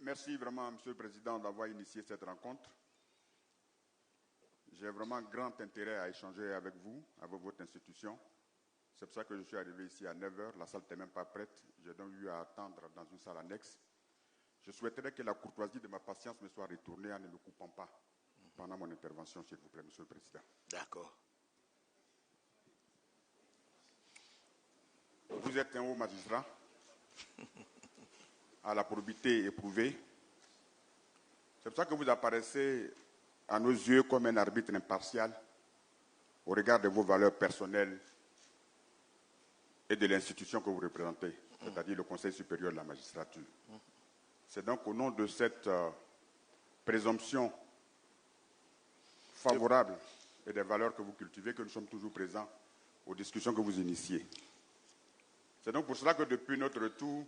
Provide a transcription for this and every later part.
Merci vraiment, Monsieur le Président, d'avoir initié cette rencontre. J'ai vraiment grand intérêt à échanger avec vous, avec votre institution. C'est pour ça que je suis arrivé ici à 9h. La salle n'était même pas prête. J'ai donc eu à attendre dans une salle annexe. Je souhaiterais que la courtoisie de ma patience me soit retournée en ne me coupant pas pendant mon intervention, s'il vous plaît, Monsieur le Président. D'accord. Vous êtes un haut magistrat, à la probité éprouvée. C'est pour ça que vous apparaissez à nos yeux comme un arbitre impartial au regard de vos valeurs personnelles et de l'institution que vous représentez, c'est-à-dire le Conseil supérieur de la magistrature. C'est donc au nom de cette présomption favorable et des valeurs que vous cultivez que nous sommes toujours présents aux discussions que vous initiez. C'est donc pour cela que depuis notre retour,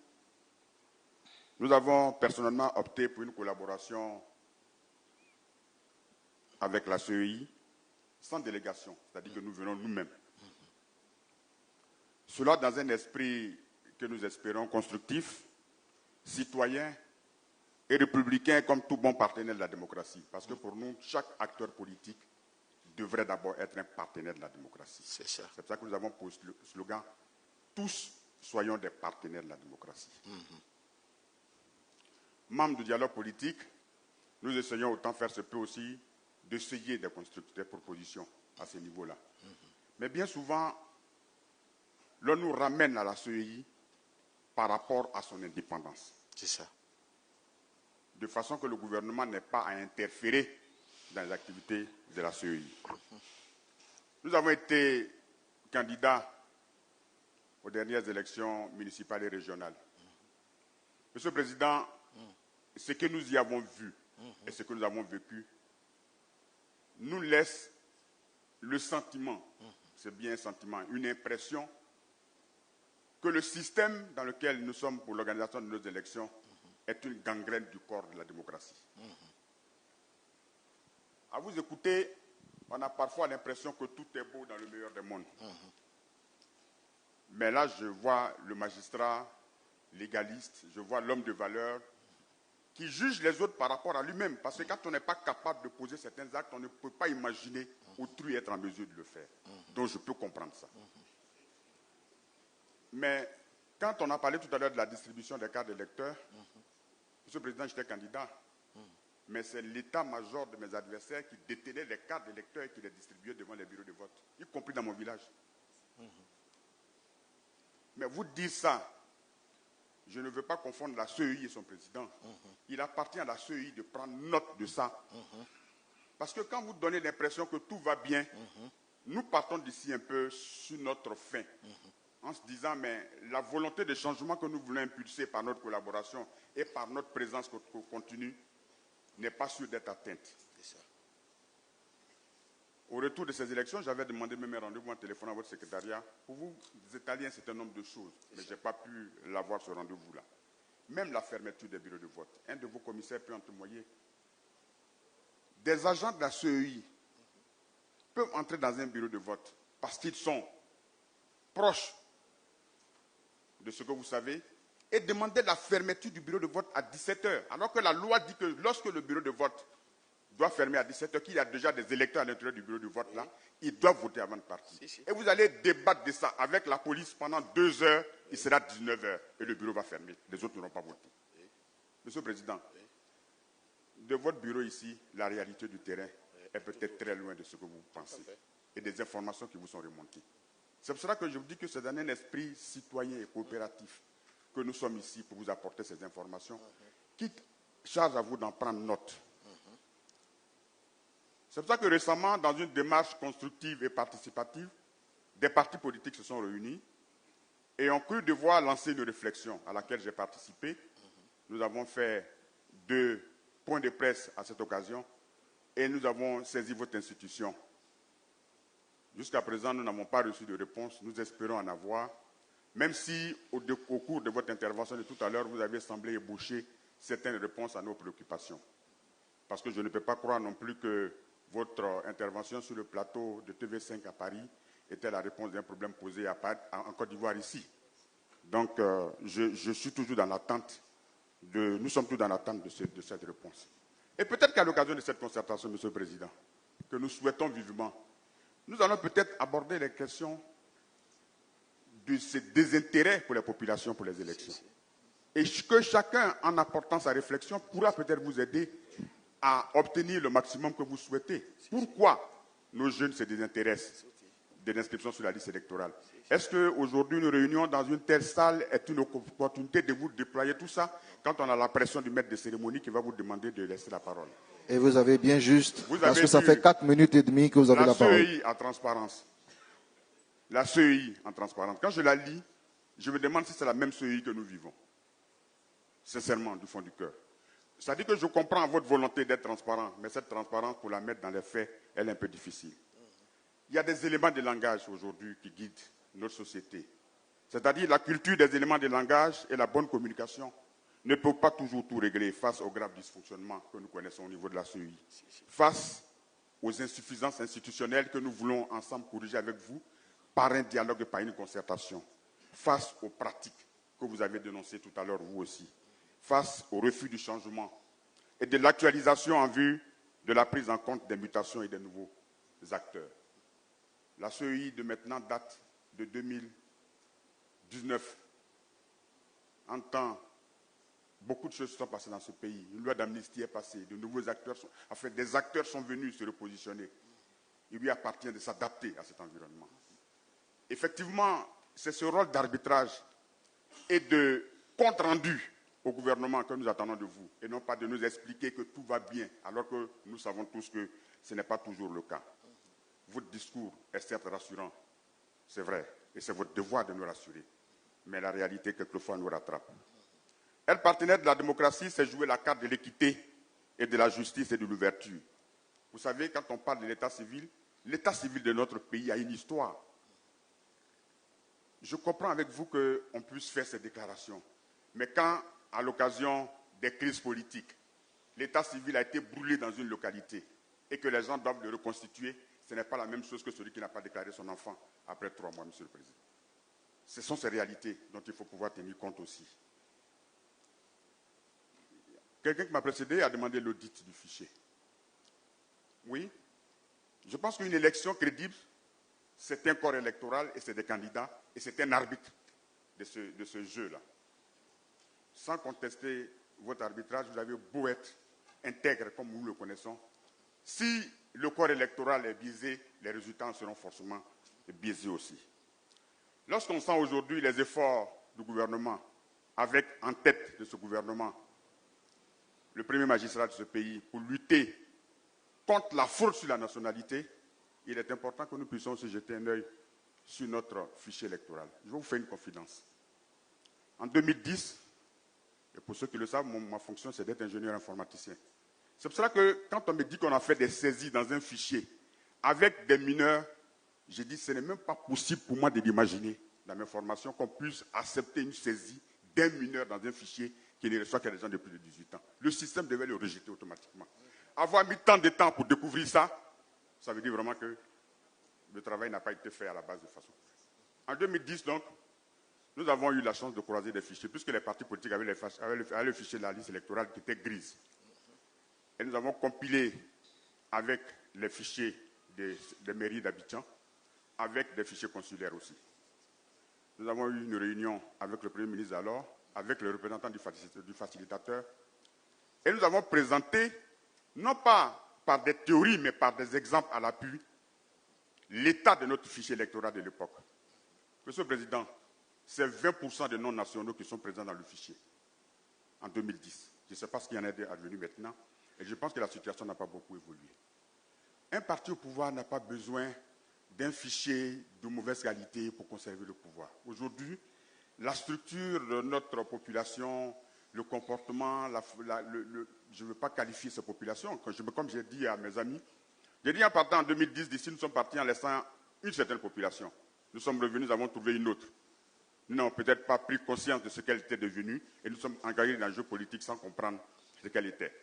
nous avons personnellement opté pour une collaboration avec la CEI sans délégation, c'est-à-dire que nous venons nous-mêmes. Cela dans un esprit que nous espérons constructif, citoyen et républicain comme tout bon partenaire de la démocratie. Parce que pour nous, chaque acteur politique devrait d'abord être un partenaire de la démocratie. C'est ça. C'est pour ça que nous avons posé le slogan « Tous soyons des partenaires de la démocratie ». Membres du dialogue politique, nous essayons autant faire ce peu aussi d'essayer de construire des propositions à ce niveau-là. Mais bien souvent, l'on nous ramène à la CEI par rapport à son indépendance. C'est ça. De façon que le gouvernement n'ait pas à interférer dans les activités de la CEI. Nous avons été candidats aux dernières élections municipales et régionales. Monsieur le Président, ce que nous y avons vu et ce que nous avons vécu nous laisse le sentiment, c'est bien un sentiment, une impression que le système dans lequel nous sommes pour l'organisation de nos élections est une gangrène du corps de la démocratie. À vous écouter, on a parfois l'impression que tout est beau dans le meilleur des mondes. Mais là, je vois le magistrat légaliste, je vois l'homme de valeur qui juge les autres par rapport à lui-même. Parce que quand on n'est pas capable de poser certains actes, on ne peut pas imaginer autrui être en mesure de le faire. Donc je peux comprendre ça. Mais quand on a parlé tout à l'heure de la distribution des cartes d'électeurs, Monsieur le Président, j'étais candidat. Mais c'est l'état-major de mes adversaires qui détenait les cartes d'électeurs et qui les distribuait devant les bureaux de vote, y compris dans mon village. Mais vous dites ça, je ne veux pas confondre la CEI et son président. Il appartient à la CEI de prendre note de ça. Parce que quand vous donnez l'impression que tout va bien, nous partons d'ici un peu sur notre fin. En se disant, mais la volonté de changement que nous voulons impulser par notre collaboration et par notre présence continue n'est pas sûre d'être atteinte. Au retour de ces élections, j'avais demandé même un rendez-vous en téléphone à votre secrétariat pour vous étaler un certain nombre de choses, mais je n'ai pas pu l'avoir ce rendez-vous-là. Même la fermeture des bureaux de vote, un de vos commissaires peut en témoigner. Des agents de la CEI peuvent entrer dans un bureau de vote parce qu'ils sont proches de ce que vous savez et demander la fermeture du bureau de vote à 17h, alors que la loi dit que lorsque le bureau de vote doit fermer à 17h, qu'il y a déjà des électeurs à l'intérieur du bureau de vote là, ils doivent voter avant de partir. Et vous allez débattre de ça avec la police pendant 2 heures, il sera 19h et le bureau va fermer. Les autres n'auront pas voté. Monsieur le Président, de votre bureau ici, la réalité du terrain est peut-être très loin de ce que vous pensez et des informations qui vous sont remontées. C'est pour cela que je vous dis que c'est dans un esprit citoyen et coopératif que nous sommes ici pour vous apporter ces informations. Quitte, charge à vous d'en prendre note. C'est pour ça que récemment, dans une démarche constructive et participative, des partis politiques se sont réunis et ont cru devoir lancer une réflexion à laquelle j'ai participé. Nous avons fait 2 points de presse à cette occasion et nous avons saisi votre institution. Jusqu'à présent, nous n'avons pas reçu de réponse. Nous espérons en avoir. Même si, au cours de votre intervention de tout à l'heure, vous avez semblé ébaucher certaines réponses à nos préoccupations. Parce que je ne peux pas croire non plus que votre intervention sur le plateau de TV5 à Paris était la réponse d'un problème posé en Côte d'Ivoire ici. Donc, je suis toujours dans l'attente nous sommes tous dans l'attente de cette réponse. Et peut-être qu'à l'occasion de cette concertation, Monsieur le Président, que nous souhaitons vivement, nous allons peut-être aborder les questions de ce désintérêt pour les populations pour les élections. Et que chacun, en apportant sa réflexion, pourra peut-être vous aider à obtenir le maximum que vous souhaitez. Pourquoi nos jeunes se désintéressent de l'inscription sur la liste électorale? Est-ce qu'aujourd'hui, une réunion dans une telle salle est une opportunité de vous déployer tout ça quand on a la pression du maître de cérémonie qui va vous demander de laisser la parole? Et vous avez bien juste, parce que ça fait 4 minutes et demie que vous avez la parole. La CEI en transparence. La CEI en transparence. Quand je la lis, je me demande si c'est la même CEI que nous vivons. Sincèrement, du fond du cœur. Ça dit que je comprends votre volonté d'être transparent, mais cette transparence, pour la mettre dans les faits, elle est un peu difficile. Il y a des éléments de langage aujourd'hui qui guident notre société. C'est-à-dire la culture des éléments de langage et la bonne communication ne peuvent pas toujours tout régler face aux graves dysfonctionnements que nous connaissons au niveau de la CEI. Face aux insuffisances institutionnelles que nous voulons ensemble corriger avec vous par un dialogue et par une concertation. Face aux pratiques que vous avez dénoncées tout à l'heure, vous aussi. Face au refus du changement et de l'actualisation en vue de la prise en compte des mutations et des nouveaux acteurs. La CEI de maintenant date de 2019. En temps, beaucoup de choses sont passées dans ce pays. Une loi d'amnistie est passée, de nouveaux acteurs des acteurs sont venus se repositionner. Il lui appartient de s'adapter à cet environnement. Effectivement, c'est ce rôle d'arbitrage et de compte-rendu au gouvernement que nous attendons de vous, et non pas de nous expliquer que tout va bien, alors que nous savons tous que ce n'est pas toujours le cas. Votre discours est certes rassurant, c'est vrai, et c'est votre devoir de nous rassurer, mais la réalité, quelquefois, nous rattrape. Être partenaire de la démocratie, c'est jouer la carte de l'équité et de la justice et de l'ouverture. Vous savez, quand on parle de l'état civil de notre pays a une histoire. Je comprends avec vous qu'on puisse faire ces déclarations, mais quand, à l'occasion des crises politiques, l'état civil a été brûlé dans une localité et que les gens doivent le reconstituer, ce n'est pas la même chose que celui qui n'a pas déclaré son enfant après 3 mois, Monsieur le Président. Ce sont ces réalités dont il faut pouvoir tenir compte aussi. Quelqu'un qui m'a précédé a demandé l'audit du fichier. Oui, je pense qu'une élection crédible, c'est un corps électoral et c'est des candidats et c'est un arbitre de ce jeu-là. Sans contester votre arbitrage, vous avez beau être intègre comme nous le connaissons. Si le corps électoral est biaisé, les résultats en seront forcément biaisés aussi. Lorsqu'on sent aujourd'hui les efforts du gouvernement, avec en tête de ce gouvernement le premier magistrat de ce pays, pour lutter contre la fraude sur la nationalité, il est important que nous puissions se jeter un œil sur notre fichier électoral. Je vais vous faire une confidence. En 2010, et pour ceux qui le savent, ma fonction c'est d'être ingénieur informaticien. C'est pour cela que quand on me dit qu'on a fait des saisies dans un fichier avec des mineurs, j'ai dit que ce n'est même pas possible pour moi de l'imaginer dans mes formations qu'on puisse accepter une saisie d'un mineur dans un fichier qui ne reçoit que des gens de plus de 18 ans. Le système devait le rejeter automatiquement. Avoir mis tant de temps pour découvrir ça, ça veut dire vraiment que le travail n'a pas été fait à la base de façon. En 2010, donc, nous avons eu la chance de croiser des fichiers, puisque les partis politiques avaient le fichier de la liste électorale qui était grise. Et nous avons compilé avec les fichiers des mairies d'Abidjan, avec des fichiers consulaires aussi. Nous avons eu une réunion avec le Premier ministre alors, avec le représentant du facilitateur, et nous avons présenté, non pas par des théories, mais par des exemples à l'appui, l'état de notre fichier électoral de l'époque. Monsieur le Président, c'est 20% de non-nationaux qui sont présents dans le fichier en 2010. Je ne sais pas ce qu'il y en est advenu maintenant, et je pense que la situation n'a pas beaucoup évolué. Un parti au pouvoir n'a pas besoin d'un fichier de mauvaise qualité pour conserver le pouvoir. Aujourd'hui, la structure de notre population, le comportement, je ne veux pas qualifier ces populations, comme j'ai dit à mes amis, j'ai dit en partant en 2010, d'ici nous sommes partis en laissant une certaine population. Nous sommes revenus, nous avons trouvé une autre. Nous n'avons peut-être pas pris conscience de ce qu'elle était devenue et nous sommes engagés dans le jeu politique sans comprendre ce qu'elle était.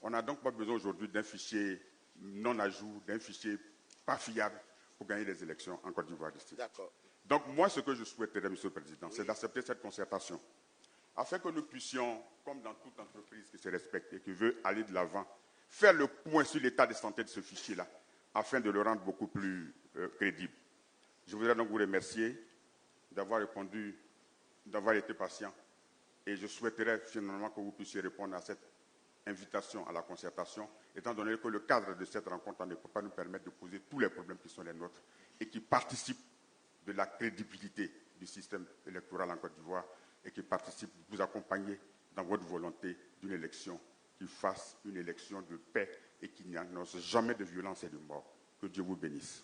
On n'a donc pas besoin aujourd'hui d'un fichier non à jour, d'un fichier pas fiable pour gagner les élections en Côte d'Ivoire. D'accord. Donc moi, ce que je souhaiterais, Monsieur le Président, c'est d'accepter cette concertation afin que nous puissions, comme dans toute entreprise qui se respecte et qui veut aller de l'avant, faire le point sur l'état de santé de ce fichier-là, afin de le rendre beaucoup plus crédible. Je voudrais donc vous remercier d'avoir répondu, d'avoir été patient, et je souhaiterais finalement que vous puissiez répondre à cette invitation à la concertation, étant donné que le cadre de cette rencontre ne peut pas nous permettre de poser tous les problèmes qui sont les nôtres et qui participent de la crédibilité du système électoral en Côte d'Ivoire et qui participent de vous accompagner dans votre volonté d'une élection qui fasse une élection de paix et qui n'annonce jamais de violence et de mort. Que Dieu vous bénisse.